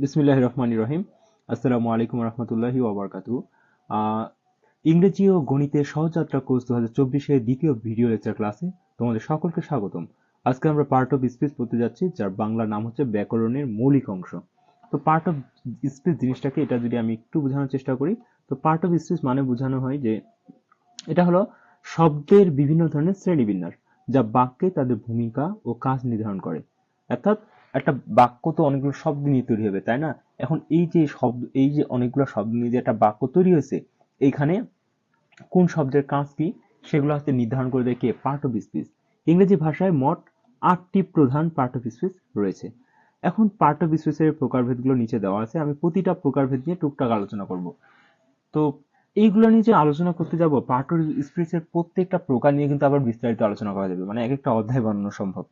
বিসমিল্লাহির রহমানির রহিম। আসসালামু আলাইকুম রহমতুল্লাহি ওয়াবারাকাতুহু। আহ, ইংরেজি ও গণিতের সহযাত্রা কোর্স 2024-এর দ্বিতীয় ভিডিও লেকচার ক্লাসে তোমাদের সকলকে স্বাগতম। আজকে আমরা পার্ট অফ স্পিচ পড়তে যাচ্ছি, যার বাংলা নাম হচ্ছে ব্যাকরণের মৌলিক অংশ। তো পার্ট অফ স্পিচ জিনিসটাকে এটা যদি আমি একটু বোঝানোর চেষ্টা করি, তো পার্ট অফ স্পিচ মানে বোঝানো হয় যে এটা হলো শব্দের বিভিন্ন ধরনের শ্রেণীবিন্যাস, যা বাক্যে তাদের ভূমিকা ও কাজ নির্ধারণ করে। অর্থাৎ একটা বাক্য তো অনেকগুলো শব্দ নিয়ে তৈরি হবে, তাই না? এখন এই যে অনেকগুলো শব্দ নিয়ে যে একটা বাক্য তৈরি হয়েছে, এইখানে কোন শব্দের কাজ কি সেগুলো হচ্ছে নির্ধারণ করে দেয় কে? Part of speech. ইংরেজি ভাষায় মোট 8টি প্রধান পার্ট অফ স্পিচ রয়েছে। এখন পার্ট অফ স্পিচের প্রকারভেদগুলো নিচে দেওয়া আছে, আমি প্রতিটা প্রকারভেদ নিয়ে টুকটাক আলোচনা করব। তো এইগুলো নিয়ে যে আলোচনা করতে যাব, পার্ট অফ স্পিচের প্রত্যেকটা প্রকার নিয়ে কিন্তু আবার বিস্তারিত আলোচনা করা যাবে, মানে এক একটা অধ্যায় বানানো সম্ভব।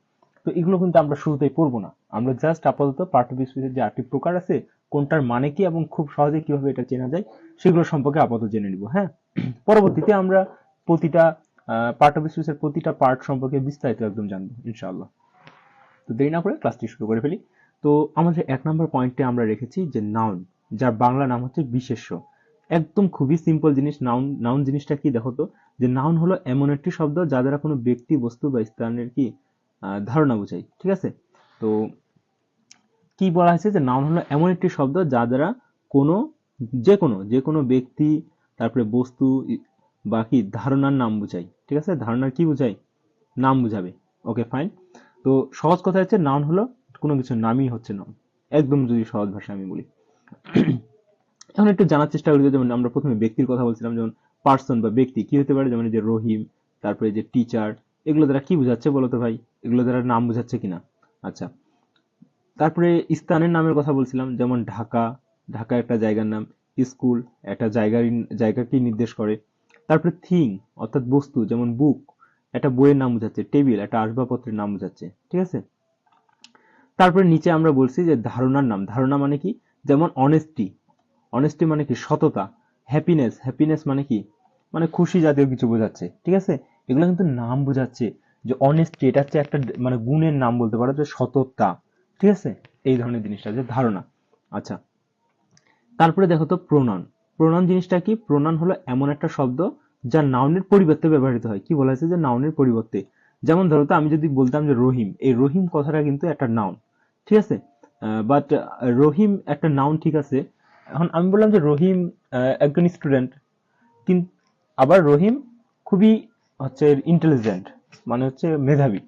তো এগুলো কিন্তু আমরা শুরুতেই পড়বো না, আমরা জাস্ট আপাতত পার্ট অফ স্পিচের যে 8টি প্রকার আছে, কোনটার মানে কি এবং খুব সহজে কিভাবে এটা চেনা যায় সেগুলো সম্পর্কে আপাতত জেনে নিব। হ্যাঁ, পরবর্তীতে আমরা প্রতিটা পার্ট অফ স্পিচের প্রতিটা পার্ট সম্পর্কে বিস্তারিত একদম জানবো ইনশাআল্লাহ। তো দেরি না করে ক্লাসটি শুরু করে ফেলি। তো আমাদের 1 নম্বর পয়েন্টে আমরা রেখেছি যে নাউন, যার বাংলা নাম হচ্ছে বিশেষ্য। একদম খুবই সিম্পল জিনিস। নাউন নাউন জিনিসটা কি দেখো তো, যে নাউন হলো এমন একটি শব্দ যা দ্বারা কোনো ব্যক্তি, বস্তু বা স্থানের কি ধারণা বোঝায়। ঠিক আছে? তো কি বলা হয়েছে, যে নাউন হলো এমন একটি শব্দ যা দ্বারা কোনো যে কোনো ব্যক্তি, তারপরে বস্তু বা কি ধারণার নাম বোঝায়। ঠিক আছে? ধারণার কি বোঝায়? নাম বুঝাবে। ওকে, ফাইন। তো সহজ কথা হচ্ছে নাউন হলো কোনো কিছুর নামই হচ্ছে নাউন, একদম যদি সহজ ভাষায় আমি বলি। এখন একটু জানার চেষ্টা করি, যেমন আমরা প্রথমে ব্যক্তির কথা বলছিলাম, যেমন পার্সন বা ব্যক্তি কি হতে পারে, যেমন এই যে রহিম, তারপরে যে টিচার, এগুলো দ্বারা কি বোঝাচ্ছে বলো তো ভাই? এগুলো দ্বারা নাম বোঝাচ্ছে কিনা? আচ্ছা, তারপরে স্থানের নামের কথা বলছিলাম, যেমন ঢাকা, ঢাকা একটা জায়গার নাম। স্কুল একটা জায়গাকে নির্দেশ করে। তারপরে থিং অর্থাৎ বস্তু, যেমন বুক একটা বইয়ের নাম বোঝাচ্ছে, টেবিল একটা আসবাবপত্রের নাম বোঝাচ্ছে। ঠিক আছে? তারপরে নিচে আমরা বলছি যে ধারণার নাম। ধারণা মানে কি? যেমন অনেস্টি, অনেস্টি মানে কি? সততা। হ্যাপিনেস, হ্যাপিনেস মানে কি? মানে খুশি জাতীয় কিছু বোঝাচ্ছে। ঠিক আছে? এগুলো কিন্তু নাম বোঝাচ্ছে। যে অনেস্টি, এটা হচ্ছে একটা মানে গুণের নাম বলতে পারো, যে সততা। ঠিক আছে? এই ধরনের জিনিসটা যে ধারণা। আচ্ছা, তারপরে দেখো তো প্রোনাউন। প্রোনাউন জিনিসটা কি? প্রোনাউন হলো এমন একটা শব্দ যা নাউনের পরিবর্তে ব্যবহৃত হয়। কি বলা হয়েছে? যে নাউনের পরিবর্তে। যেমন ধরো তো আমি যদি বলতাম যে রহিম, এই রহিম কথাটা কিন্তু একটা নাউন। ঠিক আছে? বাট রহিম একটা নাউন, ঠিক আছে। এখন আমি বললাম যে রহিম একজন স্টুডেন্ট, কিন্তু আবার রহিম খুবই হচ্ছে ইন্টেলিজেন্ট, মানে হচ্ছে মেধাবী।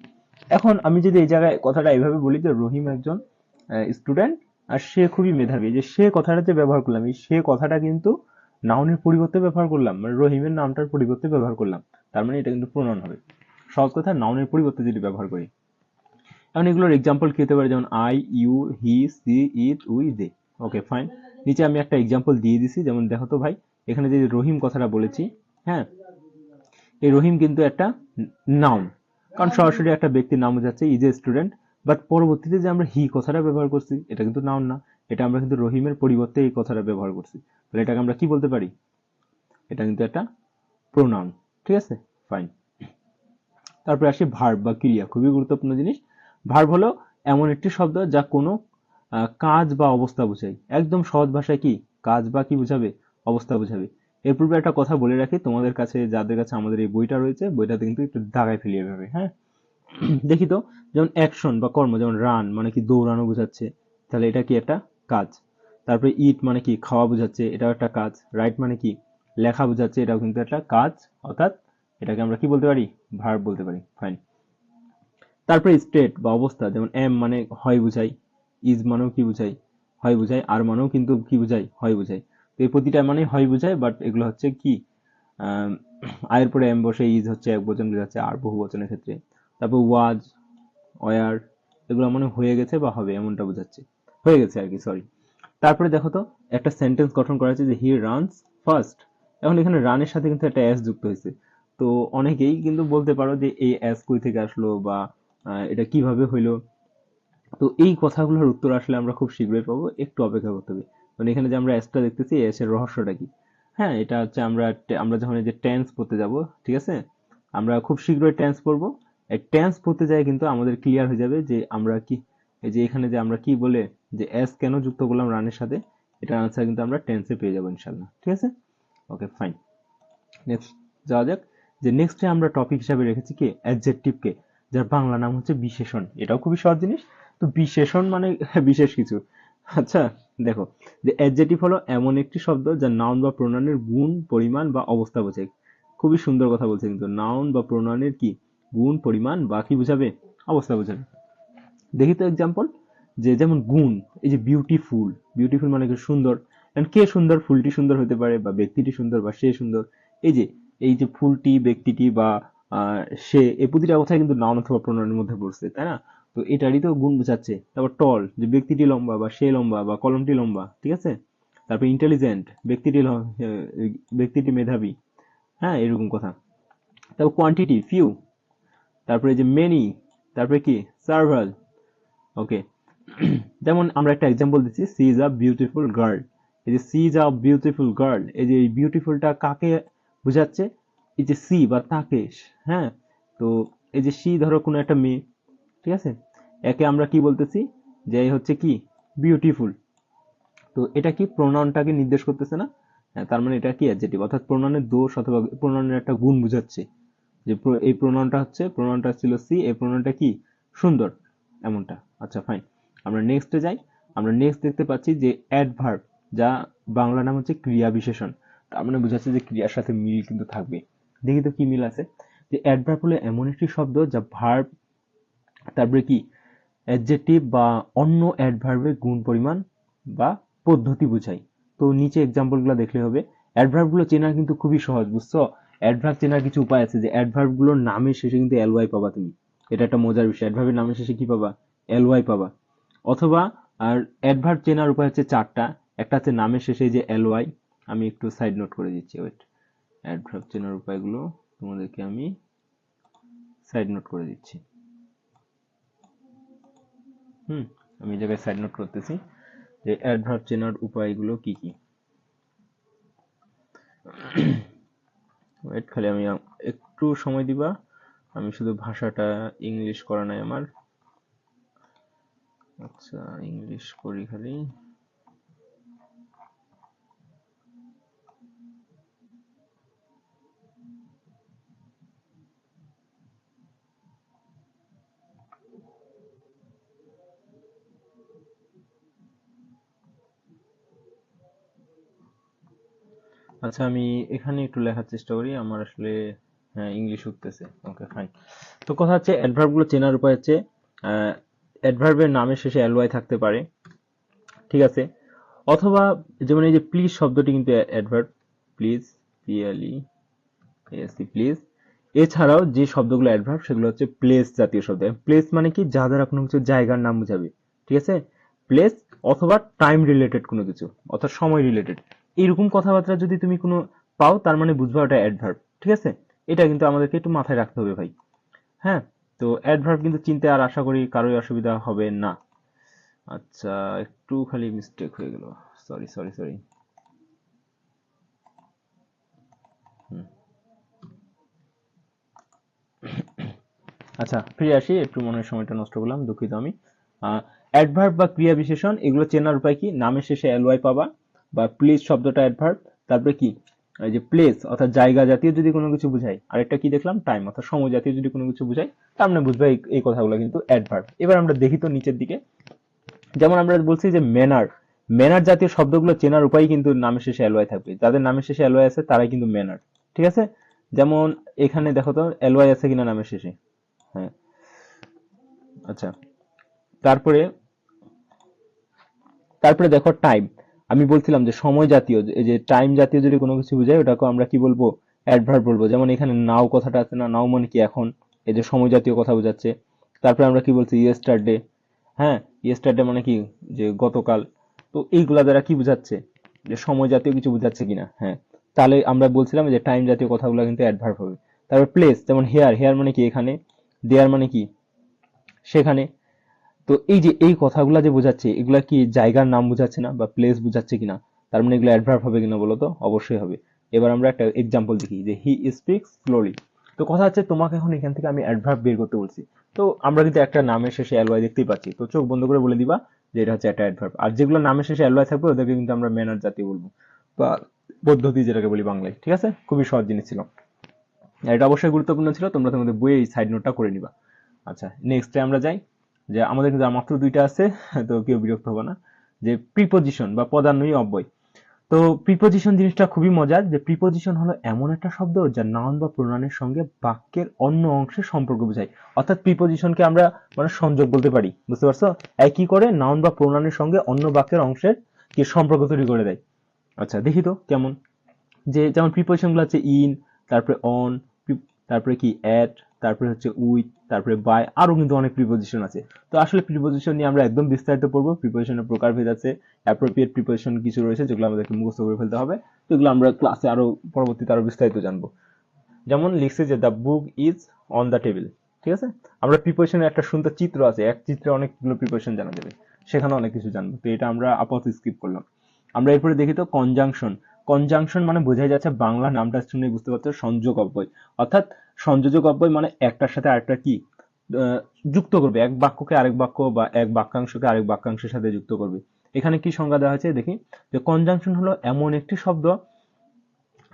এখন আমি যদি এই জায়গায় কথাটা এইভাবে বলি যে রহিম একজন স্টুডেন্ট আর সে খুবই মেধাবী, যে সে কথাটা যে ব্যবহার করলাম, এই সে কথাটা কিন্তু নাউনের পরিবর্তে ব্যবহার করলাম, মানে রহিমের নামটার পরিবর্তে ব্যবহার করলাম। তার মানে এটা কিন্তু প্রোনাউন হবে। সহজ কথা, নাউনের পরিবর্তে যদি ব্যবহার করি। এখন এগুলোর এক্সাম্পল কি হতে পারে? যেমন I, you, he, she, it, we, they. Okay, fine. নিচে আমি একটা এক্সাম্পল দিয়ে দিছি, যেমন দেখো তো ভাই, এখানে যে রহিম কথাটা বলেছি, হ্যাঁ, এই রহিম কিন্তু একটা নাউন, কারণ সরাসরি একটা ব্যক্তির নাম বোঝাচ্ছে, ইজ এ স্টুডেন্ট। বাট পরবর্তীতে যে আমরা হি কথাটা ব্যবহার করছি, এটা কিন্তু নাউন না, এটা আমরা কিন্তু রহিমের পরিবর্তে এই কথাটা ব্যবহার করছি। তাহলে এটাকে আমরা কি বলতে পারি? এটা কিন্তু একটা প্রোনাউন। ঠিক আছে, ফাইন। তারপরে আসি ভার্ব বা ক্রিয়া, খুবই গুরুত্বপূর্ণ জিনিস। ভার্ব হলো এমন একটি শব্দ যা কোনো কাজ বা অবস্থা বোঝায়। একদম সহজ ভাষায় কি? কাজ বা কি বোঝাবে? অবস্থা বোঝাবে। এর পূর্বে একটা কথা বলে রাখি তোমাদের কাছে, যাদের কাছে আমাদের এই বইটা রয়েছে, বইটাতে কিন্তু একটু দাগায় ফেলিয়ে যাবে। হ্যাঁ, দেখি তো, যেমন অ্যাকশন বা কর্ম, যেমন রান মানে কি? দৌড়ানো বোঝাচ্ছে, তাহলে এটা কি? একটা কাজ। তারপরে ইট মানে কি? খাওয়া বোঝাচ্ছে, এটাও একটা কাজ। রাইট মানে কি? লেখা বোঝাচ্ছে, এটাও কিন্তু একটা কাজ। অর্থাৎ এটাকে আমরা কি বলতে পারি? ভার্ব বলতে পারি। ফাইন। তারপরে স্টেট বা অবস্থা, যেমন এম মানে হয় বুঝাই, ইজ মানেও কি বুঝাই? হয় বুঝাই। আর মানেও কিন্তু কি বুঝাই? হয় বুঝাই। তো এই প্রতিটা মানে হয় বুঝায়, বাট এগুলো হচ্ছে কি? আহ, আয়ের পরে এম বসে, ইজ হচ্ছে এক বচন বোঝাচ্ছে আর বহু বচনের ক্ষেত্রে। তারপর ওয়াজ, ওয়ার, এগুলো মানে হয়ে গেছে বা হবে এমনটা বোঝাচ্ছে, হয়ে গেছে আর কি, সরি। তারপরে দেখো তো, একটা সেন্টেন্স গঠন করা হয়েছে যে হি রানস ফার্স্ট। এখন এখানে রানের সাথে কিন্তু একটা এস যুক্ত হয়েছে। তো অনেকেই কিন্তু বলতে পারো যে এই এস কই থেকে আসলো, বা এটা কিভাবে হইলো। তো এই কথাগুলোর উত্তর আসলে আমরা খুব শীঘ্রই পাবো, একটু অপেক্ষা করতে হবে। মানে এখানে যে আমরা এসটা দেখতেছি, এস এর রহস্যটা কি? হ্যাঁ, এটা হচ্ছে আমরা যখন এই যে টেন্স পড়তে যাব, ঠিক আছে, আমরা খুব শীঘ্রই টেন্স পড়বো। এই টেন্স পড়তে যায় কিন্তু আমাদের ক্লিয়ার হয়ে যাবে যে আমরা কি, এই যে এখানে যে আমরা কি বলে যে এস কেন যুক্ত করলাম রানের সাথে, এটার আনসার কিন্তু আমরা টেন্সে পেয়ে যাবো ইনশাল্লাহ। ঠিক আছে, ওকে ফাইন। নেক্সট যাওয়া যাক, যে নেক্সটে আমরা টপিক হিসাবে রেখেছি কি অ্যাডজেক্টিভকে, যার বাংলা নাম হচ্ছে বিশেষণ। এটাও খুবই সহজ জিনিস। তো বিশেষণ মানে বিশেষ কিছু। আচ্ছা দেখো, যে অ্যাডজেক্টিভ হলো এমন একটি শব্দ যা নাউন বা প্রোনাউনের গুণ, পরিমাণ বা অবস্থা বোঝায়। খুবই সুন্দর কথা বলছে কিন্তু, নাউন বা প্রোনাউনের কি গুণ, পরিমাণ বা কি বোঝাবে, অবস্থা বোঝাবে। দেখি তো এক্সাম্পল, যে যেমন গুণ, এই যে বিউটিফুল, বিউটিফুল মানে কি সুন্দর। And কে সুন্দর, ফুলটি সুন্দর হতে পারে বা ব্যক্তিটি সুন্দর বা সে সুন্দর। এই যে এই যে ফুলটি, ব্যক্তিটি বা সে, এই প্রতিটা কথাই কিন্তু নাউন অথবা প্রোনাউনের মধ্যে পড়ছে, তাই না? তো এটারই তো গুণ বোঝাচ্ছে। তারপর টল, যে ব্যক্তিটি লম্বা বা সে লম্বা বা কলমটি লম্বা, ঠিক আছে। তারপর ইন্টেলিজেন্ট, ব্যক্তিটি মেধাবী, হ্যাঁ এরকম কথা। তারপর কোয়ান্টিটি, ফিউ। তারপরে যে মেনি, তারপরে কি সার্ভাল। ওকে, যেমন আমরা একটা এক্সাম্পল দিচ্ছি, she is a beautiful girl. এই যে she is a beautiful girl, এই যে এই বিউটিফুলটা কাকে বোঝাচ্ছে, এই যে সি বা তাকে, হ্যাঁ। তো এই যে সি ধরো কোনো একটা মেয়ে, ঠিক আছে, একে আমরা কি বলতেছি, যে এই হচ্ছে কি বিউটিফুল। তো এটা কি প্রোনাউনটাকে নির্দেশ করতেছে না? হ্যাঁ, তার মানে এটা কি অ্যাডজেক্টিভ, অর্থাৎ প্রোনাউনের দোষ অথবা প্রোনাউনের একটা গুণ বোঝাচ্ছে। যে এই প্রোনাউনটা ছিল সি, এই প্রোনাউনটা কি সুন্দর, এমনটা। আচ্ছা ফাইন, আমরা নেক্সটে যাই। আমরা নেক্সট দেখতে পাচ্ছি যে অ্যাডভার্ব, যা বাংলা নাম হচ্ছে ক্রিয়া বিশেষণ। তার মানে বোঝাচ্ছে যে ক্রিয়ার সাথে মিল কিন্তু থাকবে। দেখি তো কি মিল আছে। যে অ্যাডভার্ব হলো এমন একটি শব্দ যা ভার্ব, তারপরে কি অ্যাডজেক্টিভ বা অন্য অ্যাডভার্বের গুণ, পরিমাণ বা পদ্ধতি বোঝায়। তো নিচে এক্সাম্পলগুলো দেখলে হবে। অ্যাডভার্বগুলো চেনা কিন্তু খুবই সহজ, বুঝছো? অ্যাডভার্ব চেনার কিছু উপায় আছে, যে অ্যাডভার্বগুলোর নামের শেষে কিন্তু এলওয়াই পাবা তুমি। এটা একটা মজার বিষয়, অ্যাডভার্বের নামের শেষে কি পাবা, এলওয়াই পাবা। অথবা আর অ্যাডভার্ব চেনার উপায় হচ্ছে চারটা। একটা হচ্ছে নামের শেষে যে এলওয়াই, আমি একটু সাইড নোট করে দিচ্ছি, ওয়েট। অ্যাডভার্ব চেনার উপায়গুলো তোমাদেরকে আমি সাইড নোট করে দিচ্ছি। আমি এই জায়গায় সাইড নোট করতেছি যে অ্যাডভার্ব চেনার উপায়গুলো কি কি। ওয়েট, খালি আমি একটু সময় দিবা, আমি শুধু ভাষাটা ইংলিশ করা নাই আমার। আচ্ছা ইংলিশ করি খালি। আচ্ছা আমি এখানে একটু লেখার চেষ্টা করি, আমার আসলে হ্যাঁ ইংলিশ উঠতেছে। Okay fine. তো কথা হচ্ছে অ্যাডভার্ব গুলো চেনার উপায় হচ্ছে, অ্যাডভার্বের নামের শেষে এলওয়াই থাকতে পারে, ঠিক আছে। অথবা যেমন এই যে প্লিজ শব্দটি কিন্তু অ্যাডভার্ব, প্লিজ, পিএলই এসি, প্লিজ। এছাড়াও যে শব্দগুলো অ্যাডভার্ব সেগুলো হচ্ছে প্লেস জাতীয় শব্দ। প্লেস মানে কি, যা দ্বারা কোনো কিছু জায়গার নাম বোঝাবে, ঠিক আছে। প্লেস অথবা টাইম রিলেটেড কোনো কিছু, অর্থাৎ সময় রিলেটেড, এইরকম কথাবার্তা যদি তুমি কোনো পাও, তার মানে বুঝবা ওটা অ্যাডভার্ব, ঠিক আছে। এটা কিন্তু আমাদেরকে একটু মাথায় রাখতে হবে ভাই। হ্যাঁ, তো অ্যাডভার্ব কিন্তু চিনতে আর আশা করি কারোই অসুবিধা হবে না। আচ্ছা একটু খালি মিস্টেক হয়ে গেল, সরি সরি সরি। আচ্ছা ফিরে আসি, একটু মনের সময়টা নষ্ট করলাম, দুঃখিত আমি। অ্যাডভার্ব বা ক্রিয়া বিশেষণ, এগুলো চেনার উপায় কি, নামের শেষে এলওয়াই পাবা, বা প্লেস শব্দটা অ্যাডভার্ব। তারপরে কি, এই যে প্লেস অর্থাৎ জায়গা জাতীয় যদি কোনো কিছু বোঝায়, আরেকটা কি দেখলাম, টাইম অর্থাৎ সময় জাতীয় যদি কোনো কিছু বোঝায়, তার মানে বুঝবে এই কথাগুলো কিন্তু অ্যাডভার্ব। এবার আমরা দেখি তো নিচের দিকে, যেমন আমরা বলছি যে ম্যানার, ম্যানার জাতীয় শব্দগুলো চেনার উপায় কিন্তু নামের শেষে এলওয়াই থাকবে, যাদের নামের শেষে এলওয়াই আছে তারাই কিন্তু ম্যানার, ঠিক আছে। যেমন এখানে দেখো তো এলওয়াই আছে কিনা নামের শেষে, হ্যাঁ। আচ্ছা তারপরে তারপরে দেখো টাইম, আমি বলছিলাম যে সময় জাতীয়, এই যে টাইম জাতীয় যদি কোনো কিছু বোঝায় ওটাকে আমরা কি বলবো, অ্যাডভার্ব বলবো। যেমন এখানে নাও কথাটা আছে না, নাও মানে কি এখন, এই যে সময় জাতীয় কথা বোঝাচ্ছে। তারপরে আমরা কি বলছি, ইয়েস্টারডে, হ্যাঁ ইয়েস্টারডে মানে কি, যে গতকাল। তো এইগুলা দ্বারা কি বোঝাচ্ছে, যে সময় জাতীয় কিছু বোঝাচ্ছে কিনা, হ্যাঁ। তাহলে আমরা বলছিলাম যে টাইম জাতীয় কথাগুলো কিন্তু অ্যাডভার্ব হবে। তারপর প্লেস, যেমন হেয়ার, হেয়ার মানে কি এখানে, দেয়ার মানে কি সেখানে। তো এই যে এই কথাগুলা যে বোঝাচ্ছে, এগুলা কি জায়গার নাম বোঝাচ্ছে না বা প্লেস বোঝাচ্ছে কিনা, তার মানে এগুলো অ্যাডভার্ব হবে কিনা বলো তো, অবশ্যই হবে। এবার আমরা একটা এক্সাম্পল দেখি, যে হি স্পিক্স স্লোলি। তো কথা হচ্ছে তোমাকে এখন এখান থেকে আমি অ্যাডভার্ব বের করতে বলছি। তো আমরা কিন্তু একটা নামের শেষে এলওয়াই দেখতেই পাচ্ছি, তো চোখ বন্ধ করে বলে দিবা যে এটা হচ্ছে একটা অ্যাডভার্ব। আর যেগুলো নামের শেষে অ্যালয় থাকবে ওদেরকে কিন্তু আমরা ম্যানার জাতীয় বলবো, বা পদ্ধতি যেটাকে বলি বাংলায়। ঠিক আছে, খুবই সহজ জিনিস ছিল, এটা অবশ্যই গুরুত্বপূর্ণ ছিল, তোমরা তোমাদের বইয়ে এই সাইড নোটটা করে নিবা। আচ্ছা, নেক্সটে আমরা যাই, যে আমাদের কিন্তু আর মাত্র দুইটা আছে, তো কেউ বিরক্ত হবে না। যে প্রিপোজিশন বা পদান্বয়ী অব্যয়। তো প্রিপোজিশন জিনিসটা খুবই মজার, যে প্রিপোজিশন হলো এমন একটা শব্দ যা নাউন বা প্রোনাউনের সঙ্গে বাক্যের অন্য অংশের সম্পর্ক বোঝায়। অর্থাৎ প্রিপোজিশনকে আমরা মানে সংযোগ বলতে পারি, বুঝতে পারছো? একই করে নাউন বা প্রোনাউনের সঙ্গে অন্য বাক্যের অংশের কি সম্পর্ক তৈরি করে দেয়। আচ্ছা দেখি তো কেমন। যে যেমন প্রিপোজিশন গুলো হচ্ছে ইন, তারপরে অন, তারপরে কি অ্যাট, তারপরে হচ্ছে উইথ, তারপরে বাই, আরো কিন্তু অনেক প্রিপোজিশন আছে। তো আসলে প্রিপোজিশন নিয়ে আমরা একদম বিস্তারিত পড়বো। প্রিপোজিশনের প্রকারভেদ আছে, অ্যাপ্রোপ্রিয়েট প্রিপোজিশন কিছু রয়েছে যেগুলো আমাদেরকে মুখস্থ করে ফেলতে হবে। তো এগুলো আমরা ক্লাসে আরো পরবর্তীতে আরো বিস্তারিত জানবো। যেমন লিখছে যে the book is on the table. ঠিক আছে, আমরা প্রিপোজিশনের একটা সুন্দর চিত্র আছে, এক চিত্রে অনেকগুলো প্রিপোজিশন জানা যাবে, সেখানে অনেক কিছু জানবো। তো এটা আমরা আপাতত স্কিপ করলাম। আমরা এরপরে দেখি তো কনজাংশন। কনজাংশন মানে বোঝাই যাচ্ছে, বাংলা নামটা শুনে বুঝতে পারছো, সংযোগ অব্যয়। অর্থাৎ সংযোজক অব্যয় মানে একটার সাথে আরেকটা কি আহ, যুক্ত করবে, এক বাক্যকে আরেক বাক্য বা এক বাক্যাংশকে আরেক বাক্যাংশের সাথে যুক্ত করবে। এখানে কি সংজ্ঞা দেওয়া হয়েছে দেখি, যে কনজাংশন হলো এমন একটি শব্দ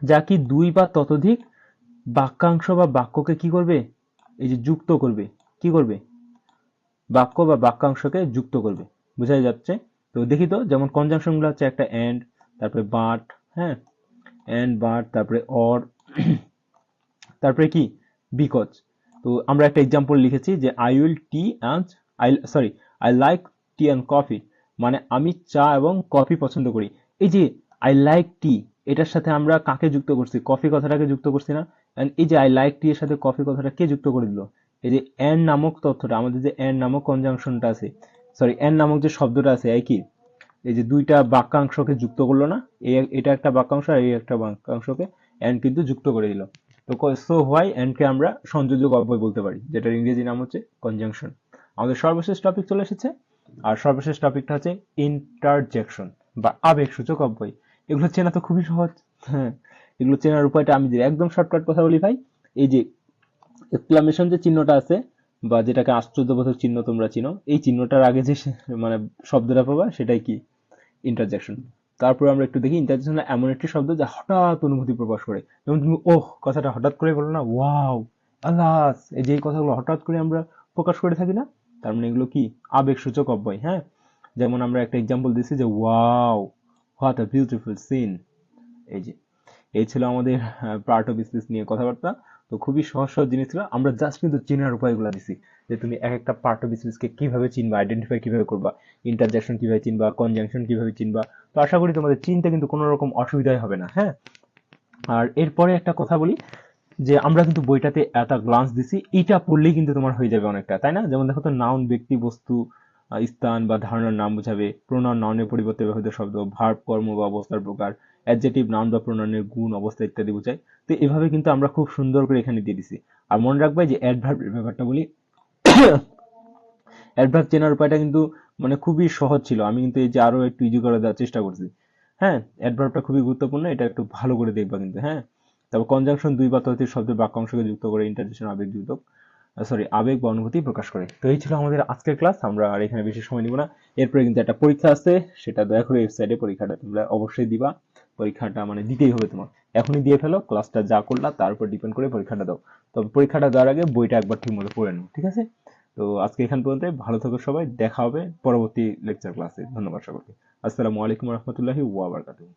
যা কি দুই বা ততোধিক বাক্যাংশ বা বাক্যকে কি করবে, এই যে যুক্ত করবে, কি করবে, বাক্য বা বাক্যাংশকে যুক্ত করবে, বোঝাই যাচ্ছে। তো দেখি তো, যেমন কনজাংশন গুলো হচ্ছে একটা এন্ড, তারপরে বাট, হ্যাঁ, এন্ড বাট, তারপরে অর, তারপরে কি বিকজ। তো আমরা একটা এক্সাম্পল লিখেছি যে I will T and I like tea and coffee, মানে আমি চা এবং কফি পছন্দ করি। এই যে আই লাইক টি, এটার সাথে আমরা কাকে যুক্ত করছি, কফি কথাটাকে যুক্ত করছি না? And এই যে আই লাইক টি এর সাথে কফি কথাটা কে যুক্ত করে দিল? এই যে এন নামক তথ্যটা, আমাদের যে এন নামক কনজাংশনটা আছে, এন নামক যে শব্দটা আছে একই, এই যে দুইটা বাক্যাংশকে যুক্ত করলো না, এটা একটা বাক্যাংশ আর এই একটা বাক্যাংশকে এন্ড কিন্তু যুক্ত করে দিল। তো সো হোয়াই এন্ড কে আমরা সংযোজক অব্যয় বলতে পারি, যেটার ইংরেজি নাম হচ্ছে কনজাংশন। আমাদের সর্বশেষ টপিক চলে এসেছে, আর সর্বশেষ টপিকটা হচ্ছে ইন্টারজেকশন বা আবেগসূচক অব্যয়। এগুলো চেনা তো খুবই সহজ, হ্যাঁ, এগুলো চেনার উপায়টা আমি যদি একদম শর্টকাট কথা বলি ভাই, এই যে এক্সক্লামেশন যে চিহ্নটা আছে, বা যেটাকে আশ্চর্যবোধক চিহ্ন তোমরা চিনো, এই চিহ্নটার আগে যে মানে শব্দটা পাবা সেটাই কি ইন্টারজেকশন। তারপর আমরা একটু দেখি, ইন্টারজেকশন এমন একটি শব্দ যা হঠাৎ অনুভূতি প্রকাশ করে। যেমন তুমি ওহ কথাটা হঠাৎ করে বলো না, ওয়াও, আলাস, এই যে এই কথাগুলো হঠাৎ করে আমরা প্রকাশ করে থাকি না, তার মানে এগুলো কি আবেগসূচক অব্যয়। হ্যাঁ, যেমন আমরা একটা এক্সাম্পল দিচ্ছি যে wow, what a beautiful scene. এই যে এই ছিল আমাদের পার্ট অফ স্পিচ নিয়ে কথাবার্তা। তো খুবই সহজ সহজ জিনিস ছিল, আমরা জাস্ট কিন্তু চেনার উপায়গুলো দিছি, যে তুমি এক একটা পার্ট অফ স্পিচকে কিভাবে চিনবা, আইডেন্টিফাই কিভাবে করবা, ইন্টারজেকশন কিভাবে চিনবা, কনজাংশন কিভাবে চিনবা। তো আশা করি তোমাদের চিনতে কিন্তু কোনো রকম অসুবিধাই হবে না। হ্যাঁ, আর এরপরে একটা কথা বলি, যে আমরা কিন্তু বইটাতে একটা গ্লান্স দিছি, এটা পড়লেই কিন্তু তোমার হয়ে যাবে অনেকটা, তাই না? যেমন দেখো তো, নাউন ব্যক্তি বস্তু স্থান বা ধারণার নাম বোঝাবে, প্রোনাউন নাউনের পরিবর্তে ব্যবহৃত শব্দ, ভার্ব কর্ম বা অবস্থার প্রকার, অ্যাডজেক্টিভ নাউন বা প্রোনাউনের গুণ অবস্থা ইত্যাদি বোঝায়। তো এভাবে কিন্তু আমরা খুব সুন্দর করে এখানে দিয়ে দিছি। আর মনে রাখবে যে অ্যাডভার্বের ব্যাপারটা বলি, অ্যাডভার্ব চেনার উপায়টা কিন্তু মানে খুবই সহজ ছিল, আমি কিন্তু এই যে আরো একটু ইজি করে দেওয়ার চেষ্টা করছি। হ্যাঁ, অ্যাডভার্বটা খুবই গুরুত্বপূর্ণ, এটা একটু ভালো করে দেখবা কিন্তু। হ্যাঁ, তারপর কনজাংশন দুই বা ততোধিক শব্দের বাক্যাংশকে যুক্ত করে, ইন্টারজেকশন আবেগ যুক্ত আবেগ বা অনুভূতি প্রকাশ করে। তো এই ছিল আমাদের আজকের ক্লাস, আমরা আর এখানে বেশি সময় নিব না। এরপরে কিন্তু একটা পরীক্ষা আছে, সেটা দয়া করে ওয়েবসাইটে পরীক্ষাটা তোমরা অবশ্যই দিবা। পরীক্ষাটা মানে দিতেই হবে তোমার, এখনই দিয়ে ফেলো, ক্লাসটা যা করলা তার উপর ডিপেন্ড করে পরীক্ষাটা দাও। তবে পরীক্ষাটা দেওয়ার আগে বইটা একবার ঠিক মতো পড়ে নাও, ঠিক আছে? তো আজকে এখান পর্যন্ত, ভালো থাকো সবাই, দেখা হবে পরবর্তী লেকচার ক্লাসে। ধন্যবাদ সকলকে। আসসালামু আলাইকুম রহমতুল্লাহি ওয়া বারাকাতুহু।